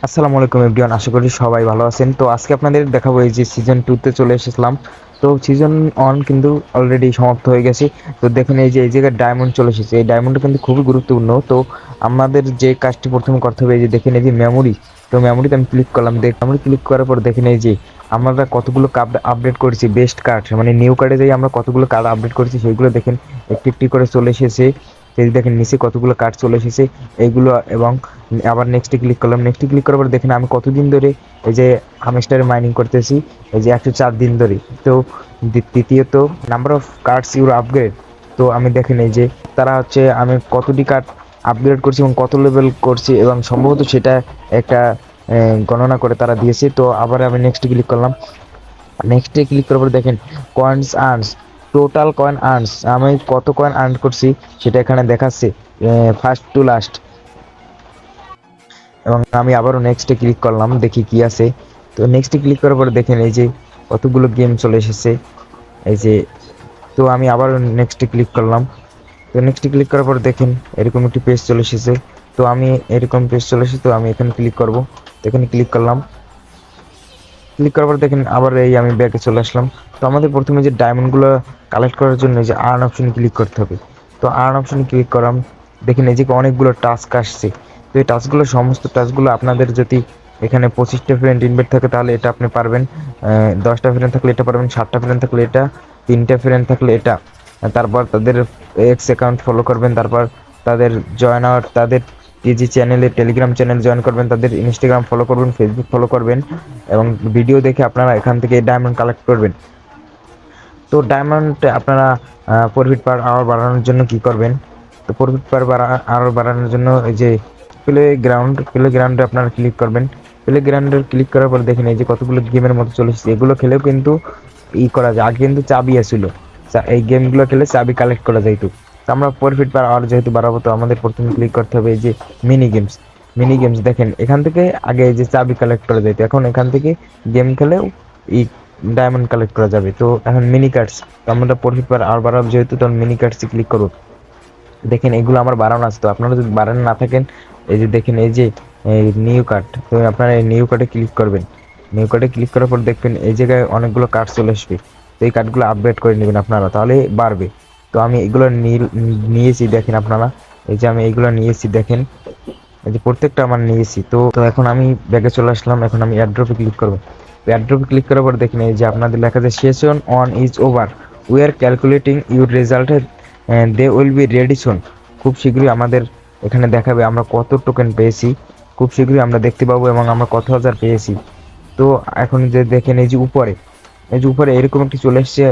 আসসালামু আলাইকুম এভরিওয়ান, আশা করি সবাই ভালো আছেন। তো আজকে আপনাদের দেখাবো এই যে সিজন 2 তে চলে এসেছিলাম। তো সিজন 1 কিন্তু অলরেডি সমাপ্ত হয়ে গেছে। তো দেখেন এই যে এই জায়গায় ডায়মন্ড চলে এসেছে, এই ডায়মন্ডটা কিন্তু খুবই গুরুত্বপূর্ণ। তো আমাদের যে কাজটি প্রথমে করতে হবে, এই যে দেখেন এই যে মেমোরি। তো মেমোরিতে আমি ক্লিক করলাম, মেমোরি ক্লিক করার পর দেখেন এই যে আমরা কতগুলো কার্ড আপডেট করেছি, বেস্ট কার্ড মানে নিউ কার্ডে যাই আমরা কতগুলো কার্ড আপডেট করেছি সেইগুলো দেখেন একটি একটি করে চলে এসেছে। এই যে দেখেন নিচে কতগুলো কার্ড চলে এসেছে এইগুলো, এবং আবার নেক্সটে ক্লিক করলাম। নেক্সটে ক্লিক করার পর দেখেন আমি কতদিন ধরে এই যে হামস্টারে মাইনিং করতেছি, এই যে 104 দিন ধরে। তো তৃতীয়ত number of cards your upgrade. তো আমি দেখেন এই যে তারা হচ্ছে আমি কতটি কার্ড আপগ্রেড করছি এবং কত লেভেল করছি, এবং সম্ভবত সেটা একটা গণনা করে তারা দিয়েছে। তো আবার আমি নেক্সটে ক্লিক করলাম। নেক্সটে ক্লিক করার পর দেখেন coins earns, total coin earns, আমি কত কয়েন আর্ন করছি সেটা এখানে দেখাচ্ছে ফার্স্ট টু লাস্ট। এবং আমি আবারও নেক্সটে ক্লিক করলাম, দেখি কি আছে। তো নেক্সটে ক্লিক করার পরে দেখেন এই যে কতগুলো গেম চলে এসেছে এই যে। তো আমি আবার নেক্সটে ক্লিক করলাম। তো নেক্সটে ক্লিক করার পর দেখেন এরকম একটি পেজ চলে এসেছে। তো আমি এরকম পেজ চলে এসেছে, তো আমি এখানে ক্লিক করব। তো এখানে ক্লিক করলাম। ক্লিক করার পর দেখেন আবার এই আমি ব্যাকে চলে আসলাম। তো আমাদের প্রথমে যে ডায়মন্ডগুলো কালেক্ট করার জন্য যে আর্ন অপশনে ক্লিক করতে হবে। তো আর্ন অপশনে ক্লিক করাম, দেখেন এই যে অনেকগুলো টাস্ক আসছে। তো এই টাস্কগুলো, সমস্ত টাস্কগুলো আপনাদের যদি এখানে 25টা ফ্রেন্ড ইনভাইট থাকে তাহলে এটা আপনি পারবেন, 10টা ফ্রেন্ড থাকলে এটা পারবেন, 7টা ফ্রেন্ড থাকলে এটা, 3টা ফ্রেন্ড থাকলে এটা। তারপর তাদের এক্স অ্যাকাউন্ট ফলো করবেন, তারপর তাদের জয়েন আওয়ার, তাদের টিজি চ্যানেলে টেলিগ্রাম চ্যানেল জয়েন করবেন, তাদের ইনস্টাগ্রাম ফলো করবেন, ফেসবুক ফলো করবেন, এবং ভিডিও দেখে আপনারা এখান থেকে ডায়মন্ড কালেক্ট করবেন। তো ডায়মন্ড আপনারা প্রফিট পার আওয়ার বাড়ানোর জন্য কি করবেন? তো প্রফিট পার আওয়ার বাড়ানোর জন্য এই যে প্লে গ্রাউন্ডে আপনারা ক্লিক করবেন। প্লে গ্রাউন্ডে ক্লিক করার পর দেখেন এই যে কতগুলো গেমের মতো চলে এসেছে। এগুলো খেলেও কিন্তু করা যায়, আগে কিন্তু চাবি আসছিল, এই গেমগুলো খেলে চাবি কালেক্ট করা যাইতো। তো আমরা প্রফিট পার আওয়ার যেহেতু বাড়াবো, তো আমাদের প্রথমে ক্লিক করতে হবে এই যে মিনি গেমস। মিনি গেমস দেখেন এখান থেকে আগে এই যে চাবি কালেক্ট করা যাইতো, এখন এখান থেকে গেম খেলেও ই ডায়মন্ড কালেক্ট করা যাবে। তো এখন মিনি কার্ডস, তো আমরা প্রফিট পার আওয়ার বাড়াবো যেহেতু, তখন মিনি কার্ডসে ক্লিক করব। দেখেন এগুলো আমার বাড়ানো আছে। তো আপনারা যদি বাড়ানো না থাকেন, এই যে দেখেন এই যে নিউ কার্ড, তো আপনারা এই নিউ কার্ডে ক্লিক করবেন। নিউ কার্ডে ক্লিক করার পর দেখবেন এই জায়গায় অনেকগুলো কার্ড চলে আসবে। তো এই কার্ডগুলো আপডেট করে নেবেন আপনারা, তাহলে বাড়বে। তো আমি এগুলো নিয়েছি, দেখেন আপনারা এই যে আমি এইগুলো নিয়েছি, দেখেন এই যে প্রত্যেকটা আমার নিয়েছি। তো তো এখন আমি ব্যাগে চলে আসলাম, এখন আমি এয়ারড্রপে ক্লিক করবো। এয়ারড্রপে ক্লিক করার পর দেখেন এই যে আপনাদের লেখা আছে session on is over, we are calculating your result, they will be ready soon. খুব শীঘ্রই আমাদের এখানে দেখাবে আমরা কত টোকেন পেয়েছি, খুব শীঘ্রই আমরা দেখতে পাবো এবং আমরা কত হাজার পেয়েছি। তো এখন যে দেখেন এই যে উপরে, এই যে উপরে এরকম একটি চলে এসছে,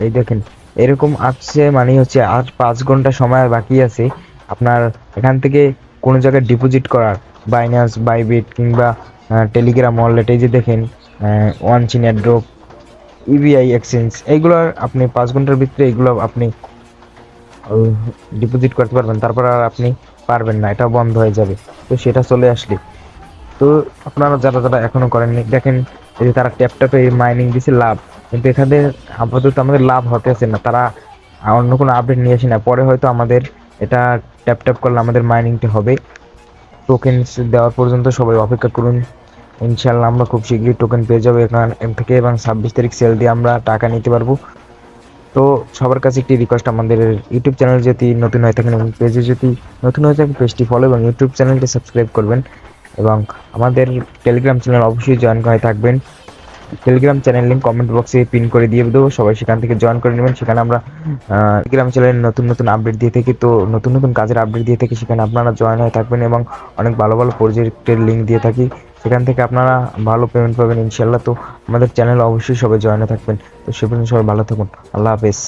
এই দেখেন এরকম আসছে, মানে হচ্ছে আর 5 ঘন্টা সময় বাকি আছে আপনার এখান থেকে কোনো জায়গায় ডিপোজিট করার, বাইন্যান্স, বাইবিট কিংবা টেলিগ্রাম ওয়ালেট। এই যে দেখেন ওয়ান চিন এয়ারড্রপ, ইবিআই এক্সচেঞ্জ, এইগুলোর আপনি 5 ঘন্টার ভিতরে এগুলো আপনি ডিপোজিট করতে পারবেন, তারপর আর আপনি পারবেন না, এটা বন্ধ হয়ে যাবে। তো সেটা চলে আসলে, তো আপনারা যারা যারা এখনো করেননি, দেখেন এই যে তারা ট্যাপ ট্যাপে মাইনিং দিছে লাভ, কিন্তু এখানে আপাতত আমাদের লাভ হতেছে না, তারা অন্য কোনো আপডেট নিয়ে আসে না। পরে হয়তো আমাদের এটা ট্যাপ ট্যাপ করলে আমাদের মাইনিংটা হবে। টোকেন দেওয়ার পর্যন্ত সবাই অপেক্ষা করুন, ইনশাল্লাহ আমরা খুব শীঘ্রই টোকেন পেয়ে যাবো এখান থেকে, এবং 26 তারিখ সেল দিয়ে আমরা টাকা নিতে পারবো। তো সবার কাছে একটি রিকোয়েস্ট, আমাদের ইউটিউব চ্যানেল যদি নতুন হয়ে থাকেন এবং পেজে যদি নতুন হয়ে থাকেন, পেজটি ফলো এবং ইউটিউব চ্যানেলটি সাবস্ক্রাইব করবেন, এবং আমাদের টেলিগ্রাম চ্যানেল অবশ্যই জয়েন করে থাকবেন। টেলিগ্রাম চ্যানেল লিঙ্ক কমেন্ট বক্সে পিন করে দিয়ে দেবো, সবাই সেখান থেকে জয়েন করে নেবেন। সেখানে আমরা টেলিগ্রাম চ্যানেলে নতুন নতুন আপডেট দিয়ে থাকি, তো নতুন নতুন কাজের আপডেট দিয়ে থাকি, সেখানে আপনারা জয়েন হয়ে থাকবেন, এবং অনেক ভালো ভালো প্রজেক্টের লিঙ্ক দিয়ে থাকি, সেখান থেকে আপনারা ভালো পেমেন্ট পাবেন ইনশাল্লাহ। তো আমাদের চ্যানেলে অবশ্যই সবাই জয়েন হয়ে থাকবেন। তো সে পর্যন্ত সবাই ভালো থাকুন, আল্লাহ হাফেজ।